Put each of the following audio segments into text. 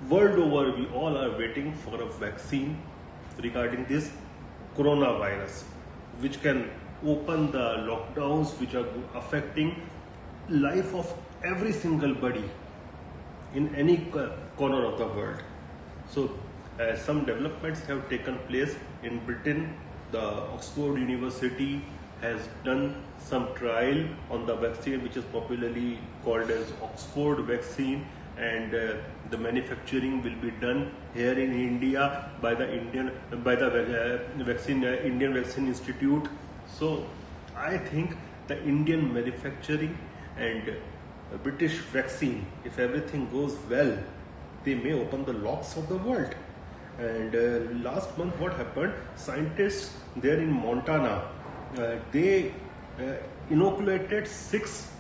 world over, we all are waiting for a vaccine regarding this coronavirus, which can open the lockdowns which are affecting life of every single body in any corner of the world. So some developments have taken place in Britain. The Oxford University has done some trial on the vaccine, which is popularly called as Oxford vaccine, and the manufacturing will be done here in India by the Indian Vaccine Institute. So I think the Indian manufacturing and British vaccine, if everything goes well, they may open the locks of the world. And last month, what happened? Scientists there in Montana, they inoculated 6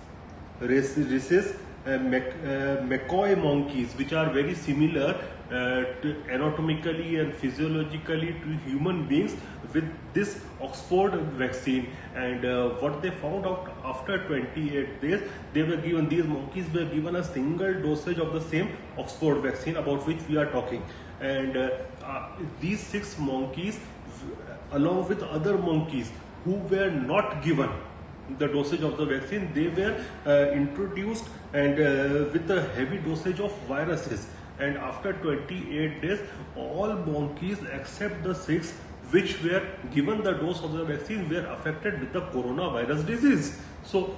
races, McCoy monkeys, which are very similar anatomically and physiologically to human beings, with this Oxford vaccine. And what they found out, after 28 days, these monkeys were given a single dosage of the same Oxford vaccine about which we are talking. And these 6 monkeys, along with other monkeys who were not given the dosage of the vaccine, they were introduced and with a heavy dosage of viruses. And after 28 days, all monkeys except the 6 which were given the dose of the vaccine were affected with the coronavirus disease. So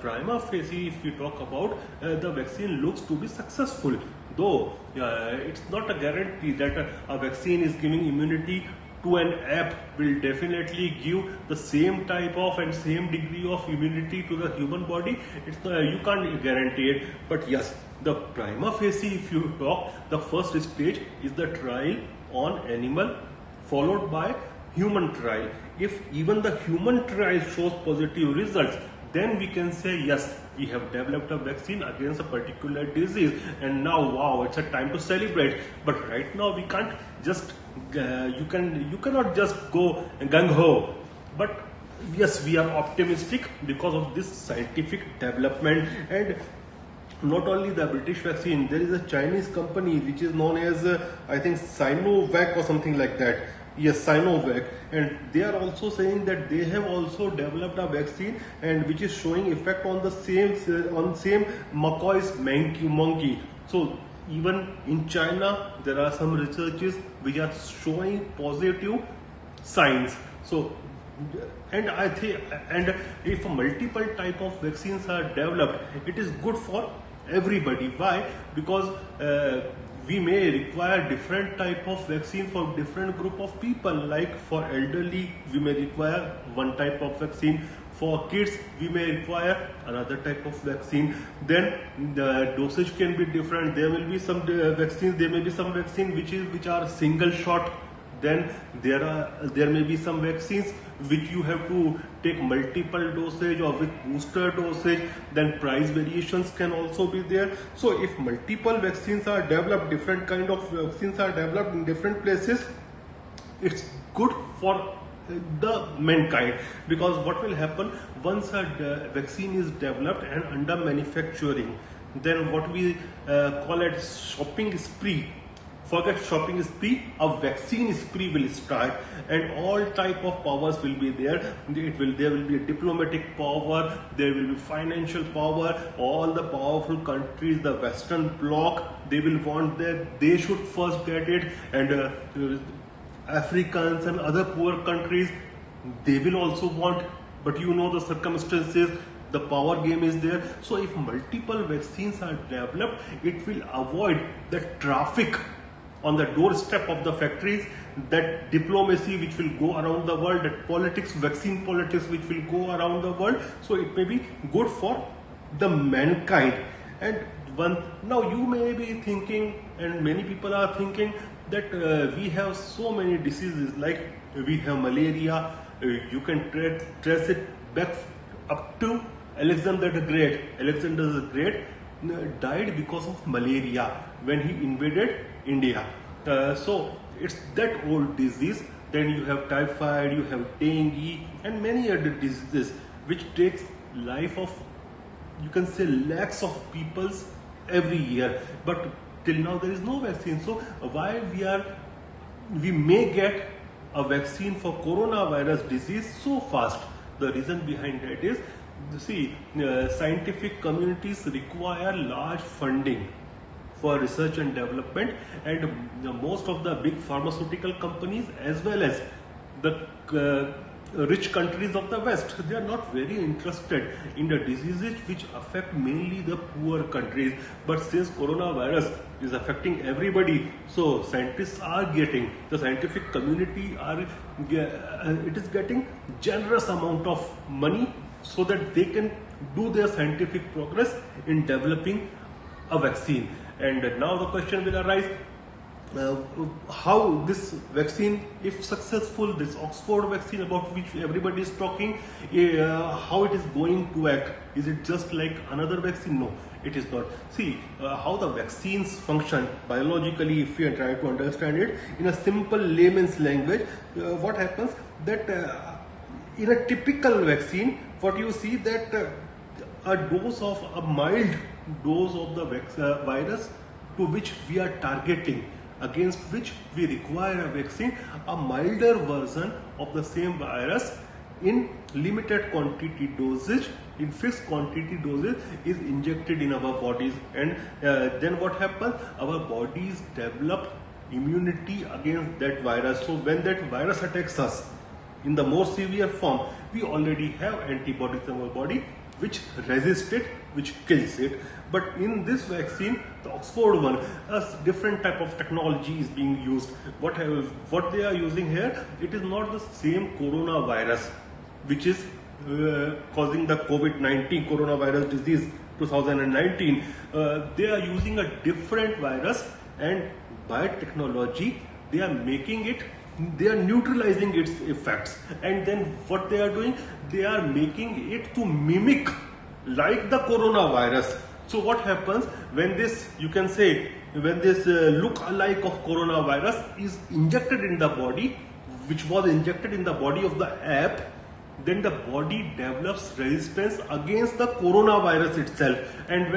prima facie, if we talk about, the vaccine looks to be successful, though it's not a guarantee that a vaccine is giving immunity to an app will definitely give the same type of and same degree of immunity to the human body. You can't guarantee it, but yes, the prima facie, if you talk, the first stage is the trial on animal, followed by human trial. If even the human trial shows positive results, then we can say yes, we have developed a vaccine against a particular disease, and now wow, it's a time to celebrate. But right now we can't just you cannot just go gung ho. But yes, we are optimistic because of this scientific development. And not only the British vaccine, there is a Chinese company which is known as I think Sinovac or something like that. Yes, Sinovac, and they are also saying that they have also developed a vaccine and which is showing effect on the same McCoy's monkey. So even in China, there are some researches which are showing positive signs. So, and I think, and if multiple type of vaccines are developed, it is good for everybody. Why? Because we may require different type of vaccine for different group of people. Like for elderly, we may require one type of vaccine. For kids, we may require another type of vaccine. Then the dosage can be different. There will be some vaccines. There may be some vaccine which are single shot. Then there may be some vaccines which you have to take multiple dosage or with booster dosage. Then price variations can also be there. So if multiple vaccines are developed, different kind of vaccines are developed in different places, it's good for the mankind. Because what will happen once a vaccine is developed and under manufacturing, then what we call it shopping spree. Forget shopping spree, a vaccine spree will start, and all type of powers will be there. There will be a diplomatic power, there will be financial power. All the powerful countries, the Western bloc, they will want that they should first get it, and Africans and other poor countries, they will also want. But you know the circumstances, the power game is there. So if multiple vaccines are developed, it will avoid the traffic on the doorstep of the factories, that diplomacy which will go around the world, that politics, vaccine politics which will go around the world. So it may be good for the mankind. And now you may be thinking, and many people are thinking, that we have so many diseases, like we have malaria. You can trace it back up to Alexander the Great. Alexander the Great died because of malaria when he invaded India. So it's that old disease. Then you have typhoid, you have dengue, and many other diseases which takes life of, you can say, lakhs of peoples every year. But till now there is no vaccine. So why we may get a vaccine for coronavirus disease so fast? The reason behind that is, see, scientific communities require large funding for research and development, and most of the big pharmaceutical companies as well as the rich countries of the West, they are not very interested in the diseases which affect mainly the poor countries. But since coronavirus is affecting everybody, so scientists are getting, the scientific community it is getting generous amount of money so that they can do their scientific progress in developing a vaccine. And now the question will arise, how this vaccine, if successful, this Oxford vaccine about which everybody is talking, how it is going to act? Is it just like another vaccine? No, it is not. See, how the vaccines function biologically, if you try to understand it in a simple layman's language, what happens that in a typical vaccine, what you see that a mild dose of the virus to which we are targeting, against which we require a vaccine, a milder version of the same virus in limited quantity dosage, in fixed quantity dosage, is injected in our bodies. And then what happens? Our bodies develop immunity against that virus. So when that virus attacks us in the more severe form, we already have antibodies in our body which resist it, which kills it. But in this vaccine, the Oxford one, a different type of technology is being used. What they are using here, it is not the same coronavirus which is causing the COVID-19 coronavirus disease 2019. They are using a different virus, and by technology they are making it, they are neutralizing its effects. And then what they are doing, they are making it to mimic like the coronavirus. So what happens when this, you can say, when this look-alike of coronavirus is injected in the body, which was injected in the body of the ape, then the body develops resistance against the coronavirus itself. And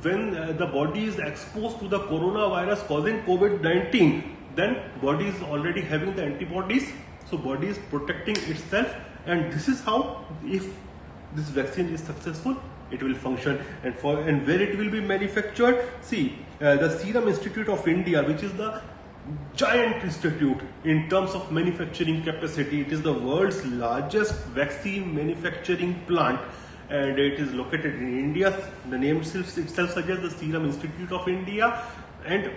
when the body is exposed to the coronavirus causing COVID-19, then body is already having the antibodies, so body is protecting itself. And this is how, if this vaccine is successful, it will function. And where it will be manufactured, see, the Serum Institute of India, which is the giant institute in terms of manufacturing capacity, it is the world's largest vaccine manufacturing plant, and it is located in India. The name itself suggests the Serum Institute of India, and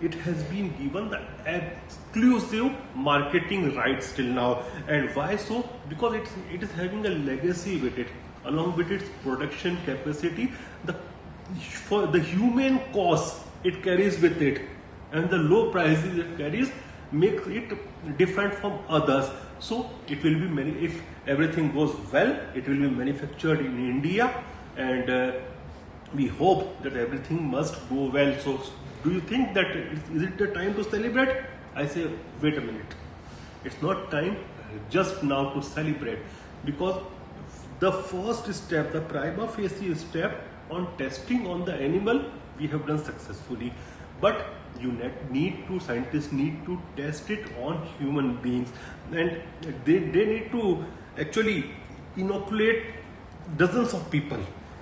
it has been given the exclusive marketing rights till now. And why so? Because it is having a legacy with it, along with its production capacity, for the human cost it carries with it, and the low prices it carries makes it different from others. So it will be if everything goes well, it will be manufactured in India, and we hope that everything must go well. So do you think that is it the time to celebrate? I say, wait a minute. It's not time just now to celebrate, because the first step, the prima facie step on testing on the animal, we have done successfully. But scientists need to test it on human beings, and they need to actually inoculate dozens of people.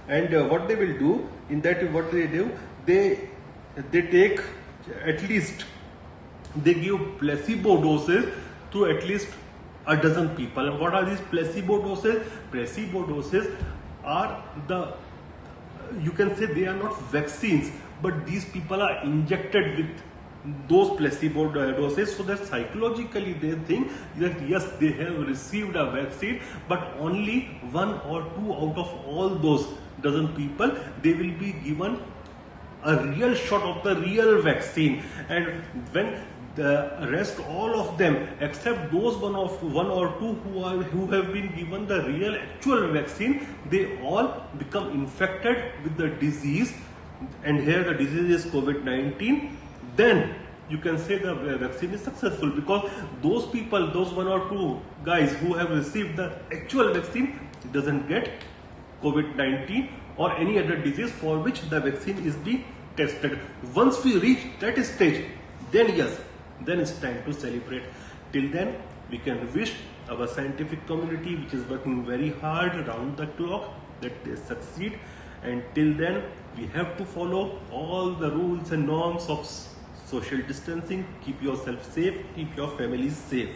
And what they will do in that, what they do, they take at least, they give placebo doses to at least a dozen people. And what are these placebo doses? Placebo doses are you can say they are not vaccines, but these people are injected with those placebo doses, so that psychologically they think that yes, they have received a vaccine, but only 1 or 2 out of all those dozen people, they will be given a real shot of the real vaccine. And when the rest, all of them except those one or two who have been given the real actual vaccine, they all become infected with the disease, and here the disease is COVID-19, then you can say the vaccine is successful, because those people, those 1 or 2 guys who have received the actual vaccine doesn't get COVID-19 or any other disease for which the vaccine is being tested. Once we reach that stage, then yes, then it's time to celebrate. Till then, we can wish our scientific community, which is working very hard around the clock, that they succeed. And till then, we have to follow all the rules and norms of social distancing. Keep yourself safe, keep your families safe.